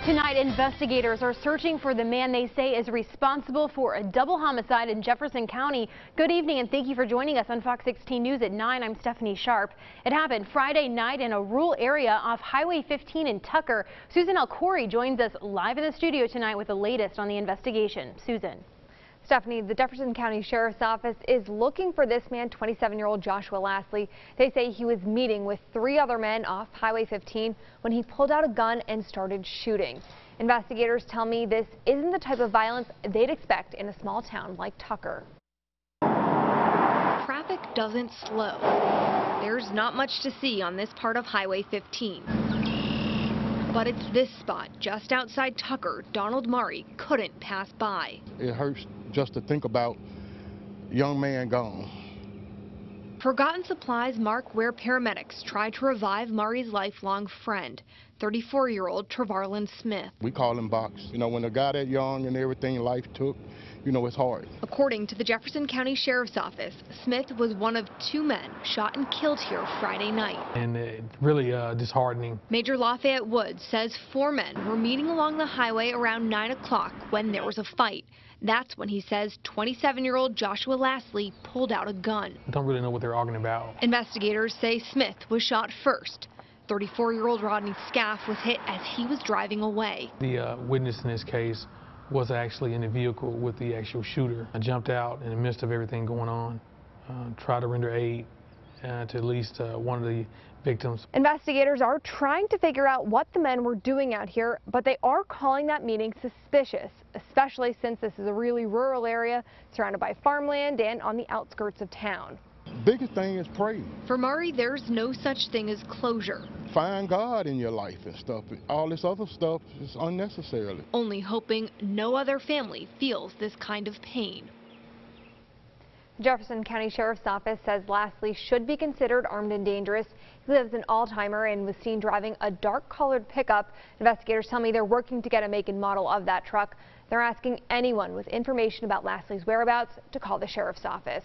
Tonight, investigators are searching for the man they say is responsible for a double homicide in Jefferson County. Good evening and thank you for joining us on Fox 16 News at 9. I'm Stephanie Sharp. It happened Friday night in a rural area off Highway 15 in Tucker. Susan Alcori joins us live in the studio tonight with the latest on the investigation. Susan. Stephanie, the Jefferson County Sheriff's Office is looking for this man, 27-year-old Joshua Lastly. They say he was meeting with 3 other men off Highway 15 when he pulled out a gun and started shooting. Investigators tell me this isn't the type of violence they'd expect in a small town like Tucker. Traffic doesn't slow. There's not much to see on this part of Highway 15. But it's this spot, just outside Tucker, Donald Murray couldn't pass by. It hurts just to think about a young man gone. Forgotten Supplies mark where paramedics tried to revive Murray's lifelong friend, 34-year-old Trevarlin Smith. We call him Box. You know, when a guy that young and everything life took, you know, it's hard. According to the Jefferson County Sheriff's Office, Smith was one of 2 men shot and killed here Friday night. And really disheartening. Major Lafayette Woods says 4 men were meeting along the highway around 9 o'clock when there was a fight. That's when he says 27-year-old Joshua Lastly pulled out a gun. Don't really know what they're arguing about. Investigators say Smith was shot first. 34-year-old Rodney Scaff was hit as he was driving away. The witness in this case was actually in the vehicle with the actual shooter. I jumped out in the midst of everything going on, tried to render aid to at least one of the victims. Investigators are trying to figure out what the men were doing out here, but they are calling that meeting suspicious, especially since this is a really rural area surrounded by farmland and on the outskirts of town. Biggest thing is pray. For Murray, there's no such thing as closure. Find God in your life and stuff. All this other stuff is unnecessarily. Only hoping no other family feels this kind of pain. Jefferson County Sheriff's Office says Lastly should be considered armed and dangerous. He lives in Altheimer and was seen driving a dark-colored pickup. Investigators tell me they're working to get a make and model of that truck. They're asking anyone with information about Lastly's whereabouts to call the Sheriff's Office.